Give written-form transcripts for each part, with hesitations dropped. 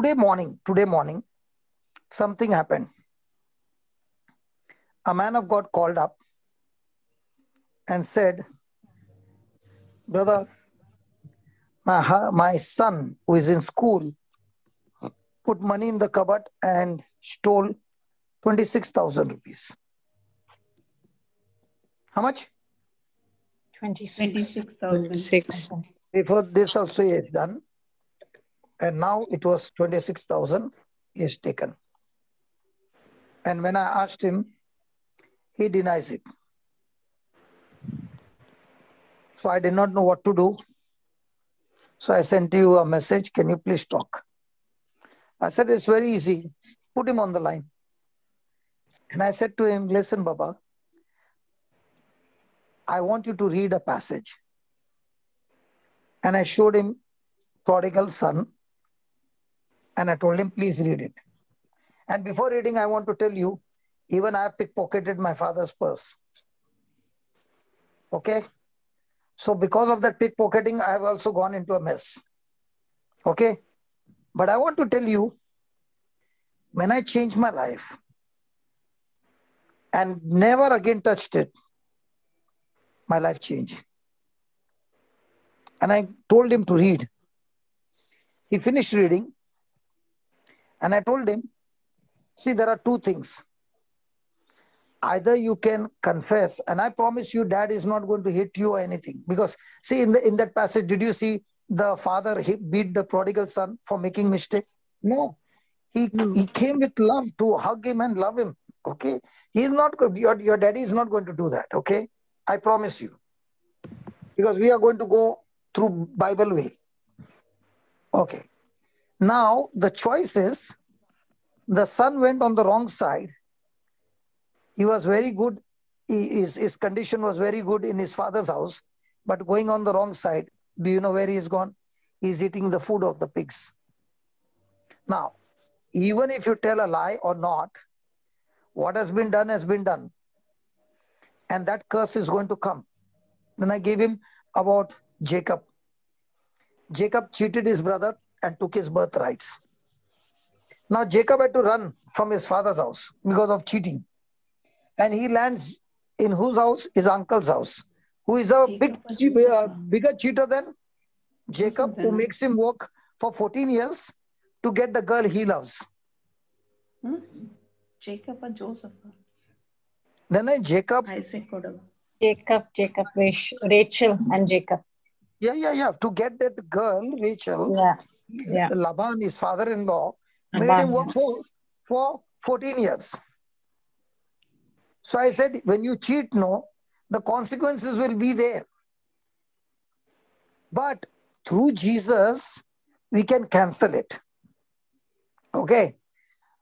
today morning, something happened. A man of God called up and said, brother, my son who is in school put money in the cupboard and stole 26,000 rupees. How much? 26,000. Before this also he has done. And now it was 26,000 he has taken. And when I asked him, he denies it. So I did not know what to do. So I sent you a message. Can you please talk? I said, it's very easy. Put him on the line. And I said to him, listen, Baba, I want you to read a passage. And I showed him Prodigal Son. And I told him, please read it. And before reading, I want to tell you, even I have pickpocketed my father's purse. Okay? So because of that pickpocketing, I have also gone into a mess. Okay? But I want to tell you, when I changed my life and never again touched it, my life changed. And I told him to read. He finished reading. And I told him, see, there are two things. Either you can confess, and I promise you, dad is not going to hit you or anything. Because, see, in that passage, did you see the father beat the prodigal son for making mistake? No. He came with love to hug him and love him. Okay? He is not good. Your daddy is not going to do that. Okay? I promise you. Because we are going to go through Bible way. Okay. Now, the choice is, the son went on the wrong side. He was very good. His condition was very good in his father's house. But going on the wrong side, do you know where he is gone? He is eating the food of the pigs. Now, even if you tell a lie or not, what has been done has been done. And that curse is going to come. Then I gave him about Jacob. Jacob cheated his brother and took his birthrights. Now Jacob had to run from his father's house because of cheating. And he lands in whose house? His uncle's house. Who is a bigger cheater than Jacob, who makes him work for 14 years to get the girl he loves. Jacob or Joseph? No, Jacob. Jacob, Rachel and Jacob. Yeah. To get that girl, Rachel, Laban, his father-in-law, made him work for 14 years. So I said, when you cheat, no, the consequences will be there. But through Jesus, we can cancel it. Okay?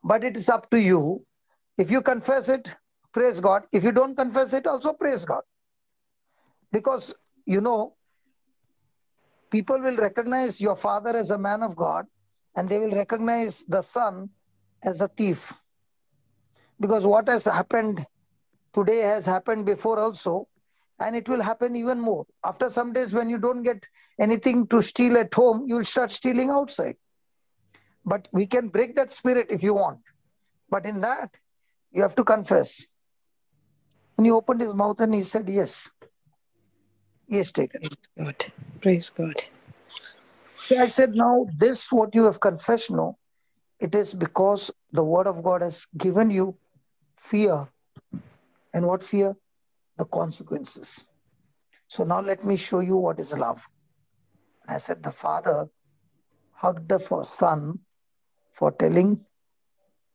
But it is up to you. If you confess it, praise God. If you don't confess it, also praise God. Because, you know, people will recognize your father as a man of God, and they will recognize the son as a thief. Because what has happened today has happened before also, and it will happen even more. After some days, when you don't get anything to steal at home, you will start stealing outside. But we can break that spirit if you want. But in that, you have to confess. And he opened his mouth and he said, yes. He has taken. Praise God. So I said, now this what you have confessed, no, it is because the word of God has given you fear. And what fear? The consequences. So now let me show you what is love. I said, the father hugged the son for telling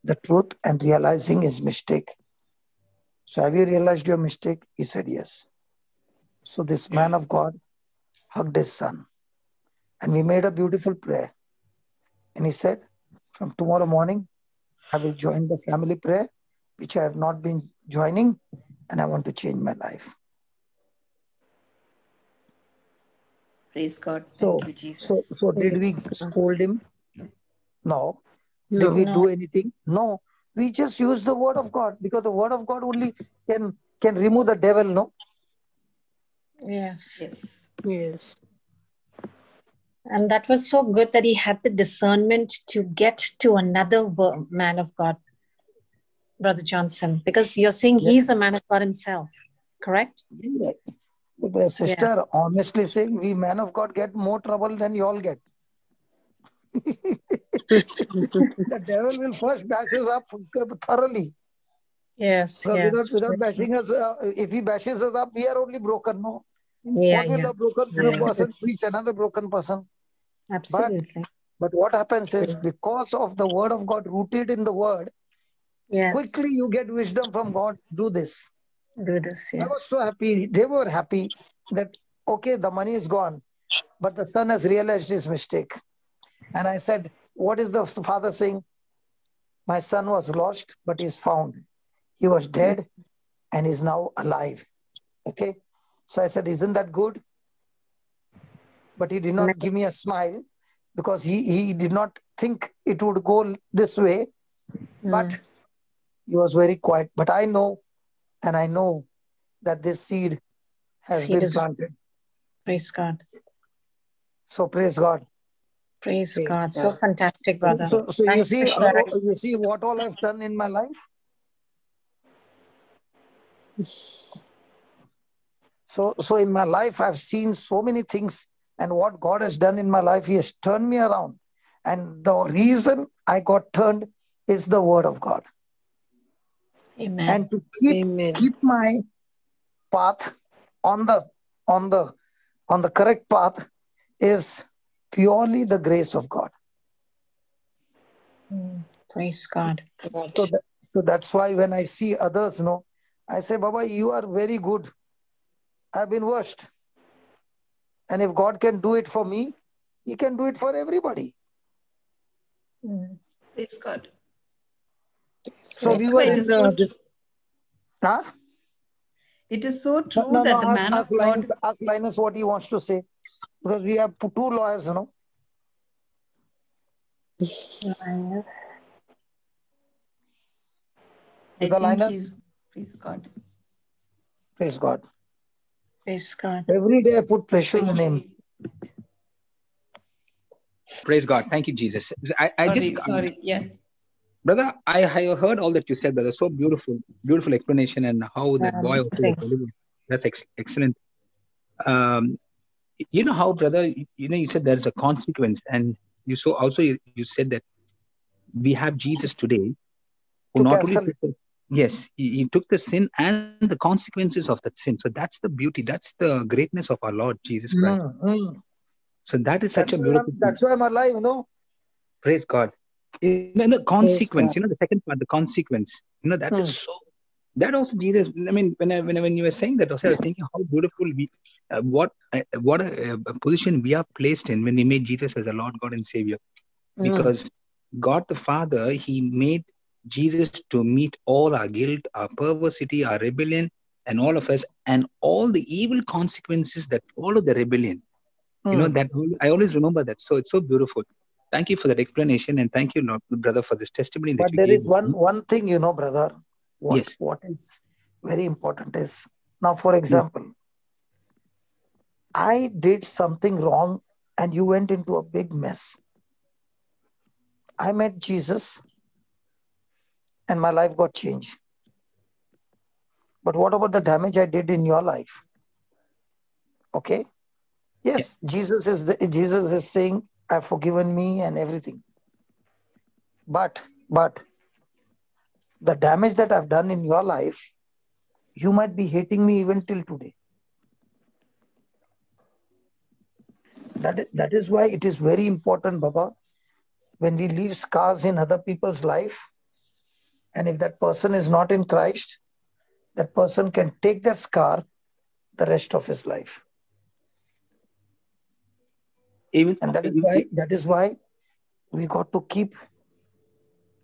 the truth and realizing his mistake. So have you realized your mistake? He said, yes. So this man of God hugged his son. And we made a beautiful prayer. And he said, from tomorrow morning, I will join the family prayer, which I have not been joining, and I want to change my life. Praise God. So, Thank you, Jesus. so did we scold him? No. Did we do anything? No. We just use the word of God, because the word of God only can remove the devil, no? Yes. Yes. And that was so good that he had the discernment to get to another man of God, Brother Johnson, because you're saying he's a man of God himself, correct? Yeah. But sister, honestly saying, we man of God get more trouble than you all get. The devil will first bash us up thoroughly. Yes, Because yes. without bashing us, if he bashes us up, we are only broken. No. Yeah, What will a broken person preach another broken person? Absolutely. But what happens is, because of the word of God rooted in the word, quickly you get wisdom from God. Do this. Do this, I was so happy. They were happy that, okay, the money is gone, but the son has realized his mistake. And I said, what is the father saying? My son was lost, but he's found. He was dead and is now alive. Okay. So I said, isn't that good? But he did not give me a smile because he did not think it would go this way. But he was very quiet. But I know, and I know that this seed has been planted. Praise God. So praise God. Praise God. So fantastic, brother. So you see what all I've done in my life. So in my life, I've seen so many things, and what God has done in my life, He has turned me around. And the reason I got turned is the word of God. Amen. And to keep my path on the correct path is purely the grace of God. Praise God. So that's why when I see others, I say, Baba, you are very good. I've been worst. And if God can do it for me, He can do it for everybody. Praise God. So we were in this. Huh? It is so true that the man of God. Ask Linus what he wants to say. Because we have two lawyers, Linus. Praise God. Praise God. Praise God. Every day I put pressure on him. Praise God. Thank you, Jesus. Sorry. Yeah. Brother, I heard all that you said, brother. So beautiful explanation, and how that boy also was delivered. That's excellent. You know how, brother, you said there's a consequence, and you said that we have Jesus today, who not only he took the sin and the consequences of that sin. So that's the beauty, that's the greatness of our Lord Jesus Christ. So that is such a beautiful thing. That's why I'm alive, Praise God. The consequence, the second part, the consequence, that is so. That also Jesus. I mean, when you were saying that, also I was thinking how beautiful what a position we are placed in when we made Jesus as a Lord, God, and Savior. Because God the Father, He made Jesus to meet all our guilt, our perversity, our rebellion, and all of us, and all the evil consequences that follow the rebellion. That I always remember that. So it's so beautiful. Thank you for that explanation, and thank you, Lord, brother, for this testimony that you gave. But there is one thing, brother. What is very important is, now, for example, I did something wrong and you went into a big mess. I met Jesus and my life got changed. But what about the damage I did in your life? Okay? Yes, Jesus is saying, I've forgiven me and everything. But the damage that I've done in your life, you might be hating me even till today. That is why it is very important, Baba, when we leave scars in other people's life, and if that person is not in Christ, that person can take that scar the rest of his life. And that is why we got to keep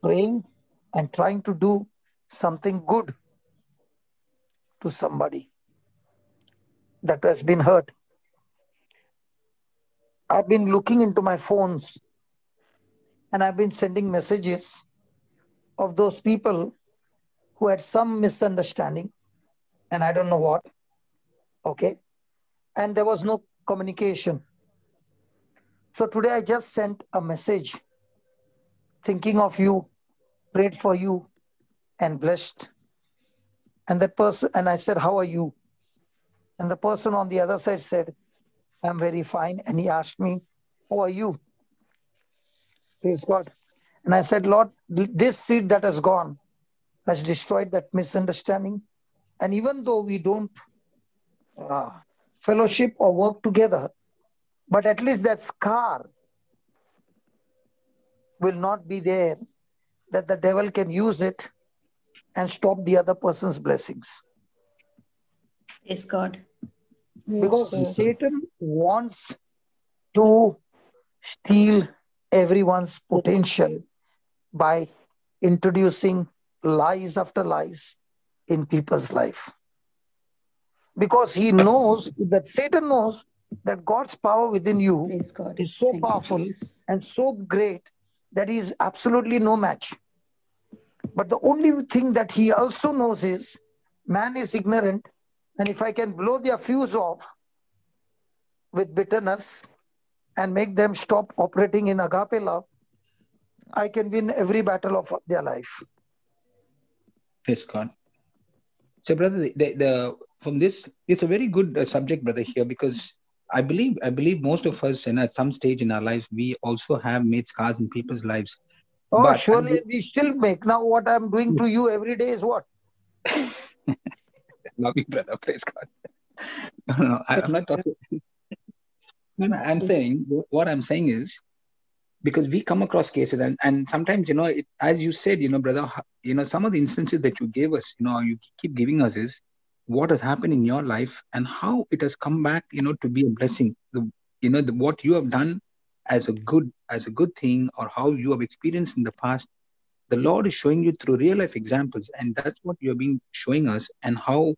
praying and trying to do something good to somebody that has been hurt. I've been looking into my phones and I've been sending messages of those people who had some misunderstanding, and I don't know what. Okay. And there was no communication. So today I just sent a message thinking of you, prayed for you, and blessed. And that person, and I said, how are you? And the person on the other side said, I'm very fine. And he asked me, how are you? Praise God. And I said, Lord, this seed that has gone has destroyed that misunderstanding. And even though we don't fellowship or work together, but at least that scar will not be there, that the devil can use it and stop the other person's blessings. Praise God. Because Yes, Satan wants to steal everyone's potential by introducing lies after lies in people's life. Because he knows that Satan knows that God's power within you Praise God. is so Thank you, powerful Jesus. and so great that he is absolutely no match. But the only thing that he also knows is man is ignorant, and if I can blow their fuse off with bitterness and make them stop operating in agape love, I can win every battle of their life. Praise God. So, brother, from this, it's a very good subject, brother, here, because I believe most of us, and at some stage in our lives, we also have made scars in people's lives. Oh, But surely we still make. Now, what I'm doing to you every day is what? love you, brother. Praise God. No, I'm not talking. No, I'm saying what I'm saying is, because we come across cases, and sometimes, as you said, brother, some of the instances that you gave us, you keep giving us is what has happened in your life and how it has come back, to be a blessing. What you have done as a good thing, or how you have experienced in the past, the Lord is showing you through real life examples, and that's what you have been showing us, and how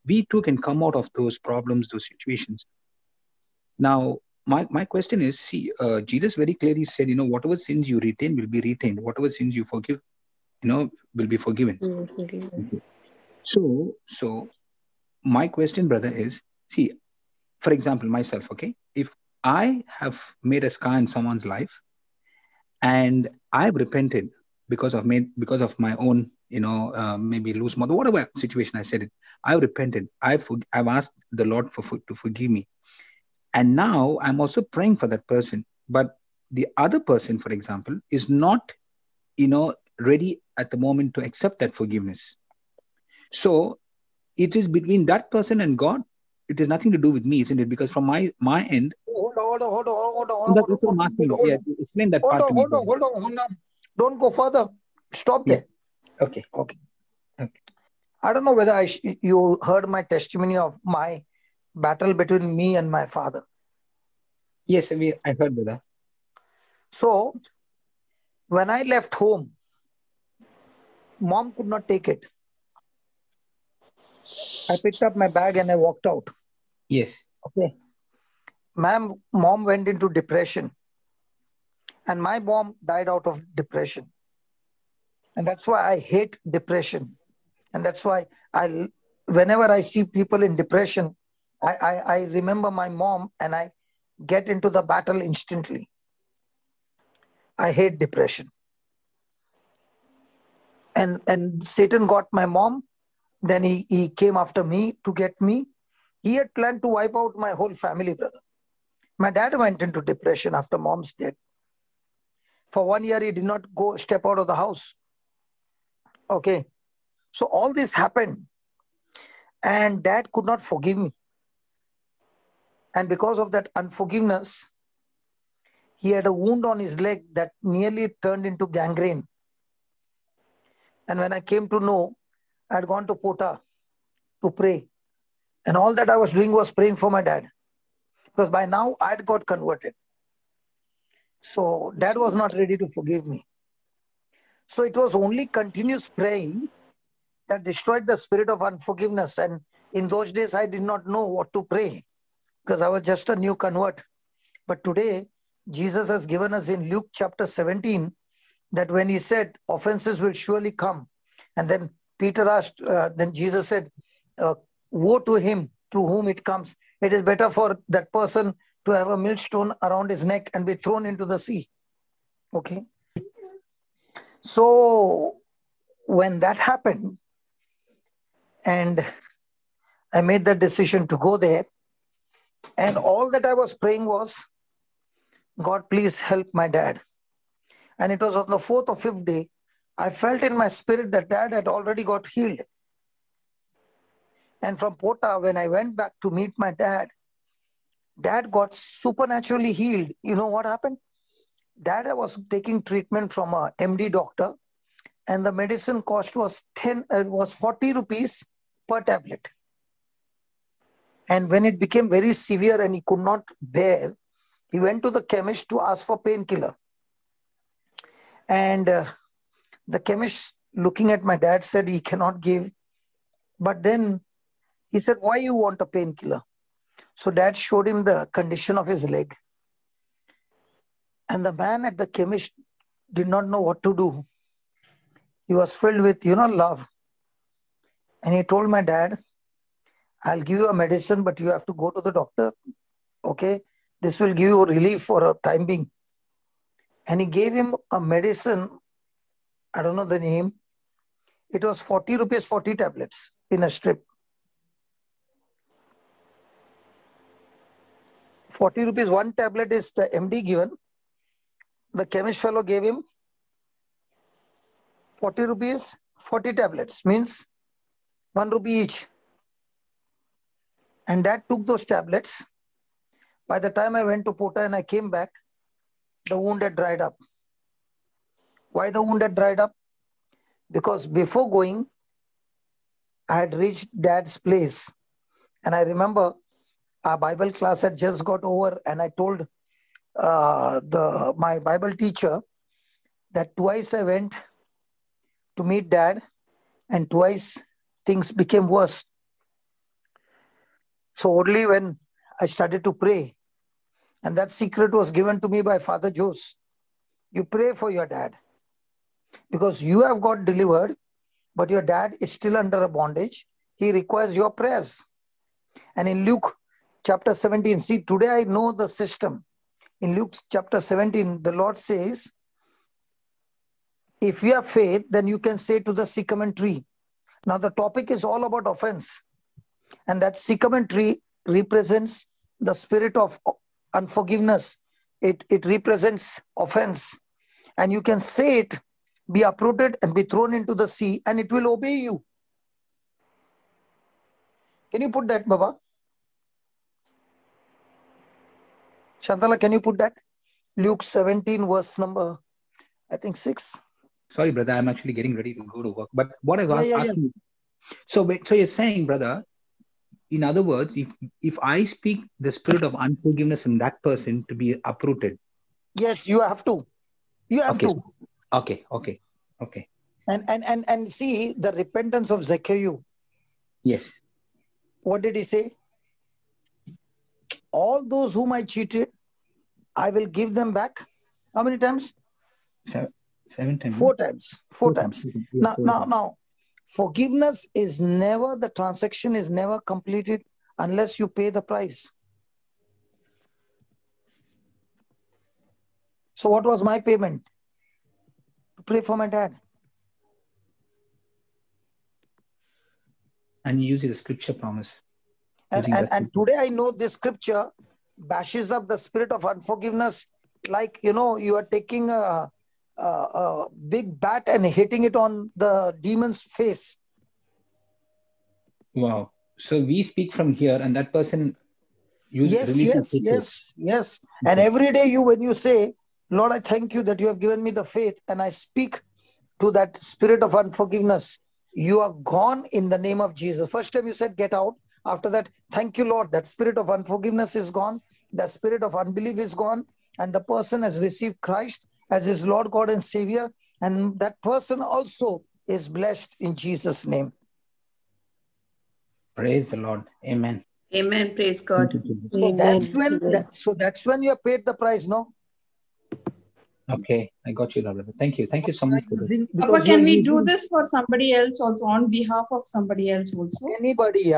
we too can come out of those problems, those situations. Now, my question is, see, Jesus very clearly said, whatever sins you retain will be retained. Whatever sins you forgive, will be forgiven. Okay. So my question, brother, is, see, for example, myself, okay, if I have made a scar in someone's life and I've repented because of my own, maybe loose mouth, whatever situation I said it, I've repented. I've asked the Lord to forgive me. And now I'm also praying for that person. But the other person, for example, is not, ready at the moment to accept that forgiveness. So it is between that person and God. It has nothing to do with me, isn't it? Because from my end, Hold on. that's what I'm asking. Yeah, explain that part to me. Hold on. Don't go further. Stop there. Okay. I don't know whether you heard my testimony of my battle between me and my father. Yes, I heard, brother. So, when I left home, mom could not take it. I picked up my bag and I walked out. Yes. Okay. Mom went into depression. And my mom died out of depression. And that's why I hate depression. And that's why whenever I see people in depression, I remember my mom and I get into the battle instantly. I hate depression. And Satan got my mom. Then he came after me to get me. He had planned to wipe out my whole family, brother. My dad went into depression after mom's death. For 1 year, he did not step out of the house. Okay. So all this happened. And dad could not forgive me. And because of that unforgiveness, he had a wound on his leg that nearly turned into gangrene. And when I came to know, I had gone to Pota to pray. And all that I was doing was praying for my dad. Because by now, I had got converted. So dad was not ready to forgive me. So it was only continuous praying that destroyed the spirit of unforgiveness. And in those days, I did not know what to pray because I was just a new convert. But today, Jesus has given us in Luke chapter 17 that when he said, offenses will surely come. And then Peter asked, then Jesus said, woe to him through whom it comes. It is better for that person to have a millstone around his neck and be thrown into the sea. Okay. So when that happened, and I made the decision to go there, and all that I was praying was, God, please help my dad. And it was on the 4th or 5th day, I felt in my spirit that dad had already got healed. And from Pota, when I went back to meet my dad got supernaturally healed. You know what happened? Dad was taking treatment from a MD doctor, and the medicine cost was 40 rupees per tablet. And when it became very severe and he could not bear, he went to the chemist to ask for painkiller. And the chemist, looking at my dad, said he cannot give. But then he said, why you want a painkiller? So dad showed him the condition of his leg. And the man at the chemist did not know what to do. He was filled with, love. And he told my dad, I'll give you a medicine, but you have to go to the doctor. Okay. This will give you relief for a time being. And he gave him a medicine. I don't know the name. It was 40 rupees, 40 tablets in a strip. 40 rupees, one tablet is the MD given. The chemist fellow gave him 40 rupees, 40 tablets, means 1 rupee each. And Dad took those tablets. By the time I went to Pota and I came back, the wound had dried up. Why the wound had dried up? Because before going, I had reached Dad's place. And I remember our Bible class had just got over, and I told my Bible teacher that twice I went to meet Dad, and twice things became worse. So only when I started to pray, and that secret was given to me by Father Jose. You pray for your dad, because you have got delivered, but your dad is still under a bondage. He requires your prayers. And in Luke chapter 17, see, today I know the system. In Luke chapter 17, the Lord says, if you have faith, then you can say to the sycamore tree. Now the topic is all about offense. And that sycamore tree represents the spirit of unforgiveness. It represents offense. And you can say it, be uprooted and be thrown into the sea, and it will obey you. Can you put that, Baba? Shantala, can you put that? Luke 17, verse number, I think 6. Sorry, brother, I'm actually getting ready to go to work. But what I was asking, so you're saying, brother, in other words, if I speak the spirit of unforgiveness in that person to be uprooted. Yes, you have to. You have to. Okay. And see the repentance of Sequeira. Yes. What did he say? All those whom I cheated, I will give them back. How many times? 7 times. 4 times. 4 times. Yes, Now, forgiveness is never, the transaction is never completed unless you pay the price. So what was my payment? To pray for my dad. And you use the scripture promise. And today I know this scripture bashes up the spirit of unforgiveness, like, you are taking a big bat and hitting it on the demon's face. Wow. So we speak from here, and that person uses Yes. And every day when you say, Lord, I thank you that you have given me the faith, and I speak to that spirit of unforgiveness, you are gone in the name of Jesus. First time you said, get out. After that, thank you, Lord, that spirit of unforgiveness is gone. The spirit of unbelief is gone. And the person has received Christ as his Lord, God, and Savior. And that person also is blessed in Jesus' name. Praise the Lord. Amen. Amen. Praise God. So that's when you have paid the price, no? Okay, I got you, brother. Thank you. Thank you so much. Papa, can we do this for somebody else also, on behalf of somebody else also? Anybody.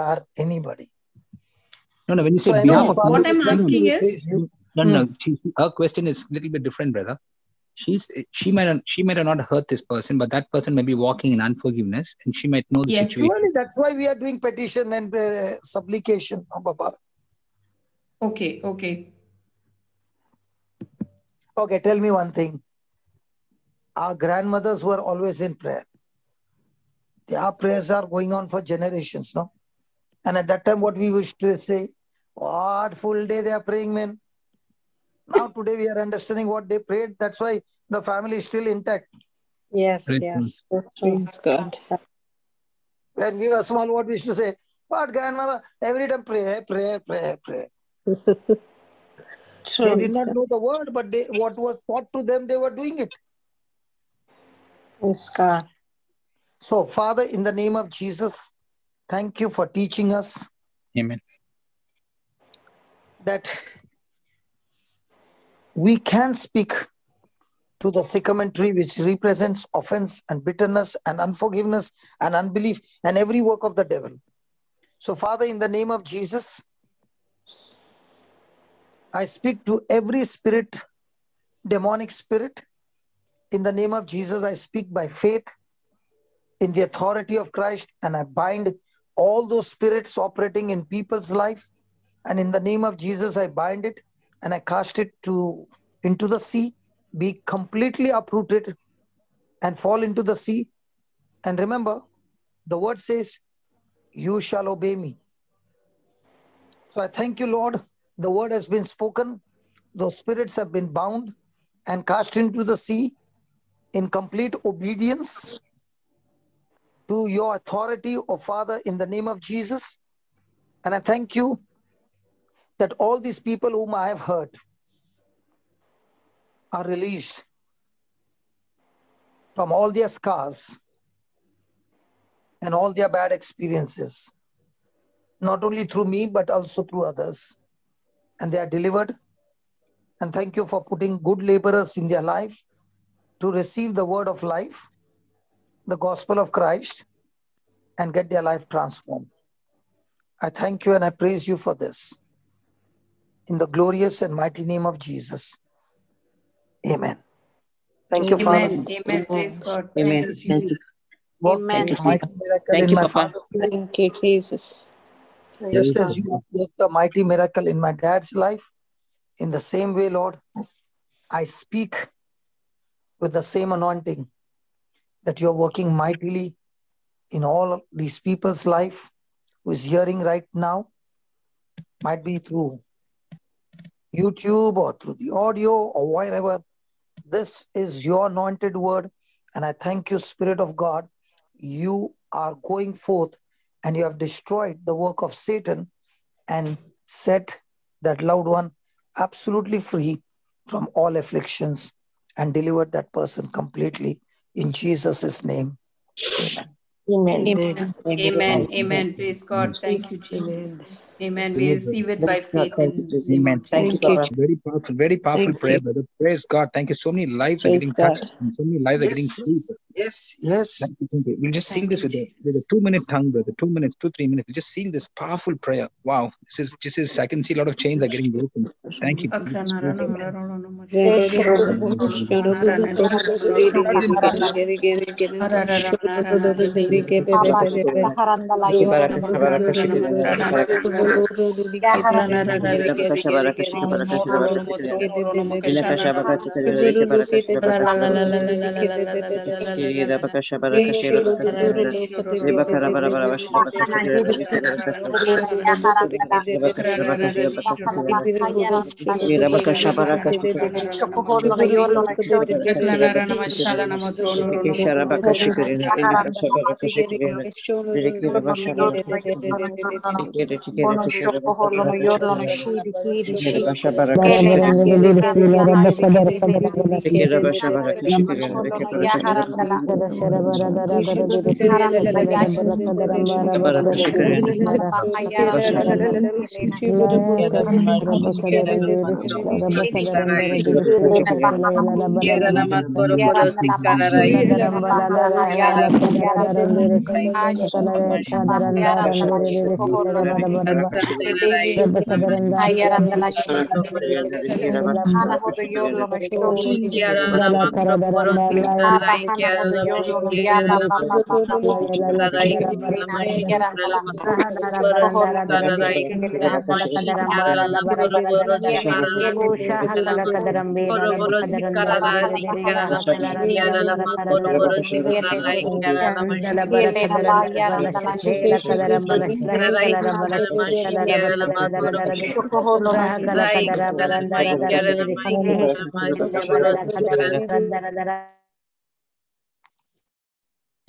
No, when you So say Heavenly behalf of Father, what I'm we thank asking you, we is- praise you. no. Her question is a little bit different, brother. She might have not hurt this person, but that person may be walking in unforgiveness, and she might know the Yes. situation. Surely that's why we are doing petition and supplication. Baba. Okay. Okay, tell me one thing. Our grandmothers were always in prayer. Their prayers are going on for generations, no? And at that time, what we used to say, what full day they are praying, man. Now today we are understanding what they prayed. That's why the family is still intact. Yes, Praise yes. Praise God. When we were small, what we used to say, what grandmother, every time pray. True. They did not know the word, but what was taught to them, they were doing it. Praise God. So, Father, in the name of Jesus, thank you for teaching us Amen. that we can speak to the sycamore tree, which represents offense and bitterness and unforgiveness and unbelief and every work of the devil. So, Father, in the name of Jesus, I speak to every spirit, demonic spirit. In the name of Jesus, I speak by faith in the authority of Christ, and I bind all those spirits operating in people's life. And in the name of Jesus, I bind it and I cast it into the sea, be completely uprooted and fall into the sea. And remember, the word says, you shall obey me. So I thank you, Lord. The word has been spoken. Those spirits have been bound and cast into the sea in complete obedience to your authority, O Father, in the name of Jesus. And I thank you that all these people whom I have hurt are released from all their scars and all their bad experiences, not only through me, but also through others. And they are delivered. And thank you for putting good laborers in their life to receive the word of life, the gospel of Christ, and get their life transformed. I thank you and I praise you for this. In the glorious and mighty name of Jesus. Amen. Thank you, Father. Amen. Praise God. Amen. Thank you. Work Amen. a mighty miracle Thank in you, my Papa. father's life, Thank you, Jesus. just as you worked a mighty miracle in my dad's life. In the same way, Lord, I speak with the same anointing that you're working mightily in all these people's life who is hearing right now, might be through YouTube or through the audio or wherever. This is your anointed word. And I thank you, Spirit of God. You are going forth and you have destroyed the work of Satan and set that loved one absolutely free from all afflictions and delivered that person completely in Jesus' name. Amen. Amen. Praise God. Thank you, Jesus. Amen. We receive it by faith in the name Amen. of Thank Jesus. you, Papa. Very powerful Thank prayer, you. brother. Praise God. Thank you. So many lives are Praise getting God. touched, and so many lives are getting freed. Yes. Thank you. We'll just seal Thank this you, with a 2-minute tongue, brother. 2 minutes, 2-3 minutes. We'll just seal this powerful prayer. Wow. This is I can see a lot of chains are getting broken. Thank you.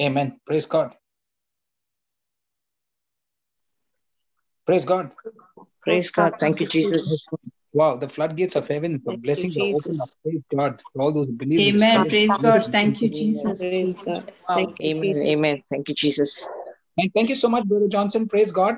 Amen. Praise God. Praise God. Praise God. Thank you, Jesus. Wow, the floodgates of heaven, the blessings are open up. Praise God for all those believers. Amen. Praise God. Thank you, Jesus. Praise God. Wow. Thank you, Jesus. Amen. Thank you, Jesus. And thank you so much, Brother Johnson. Praise God.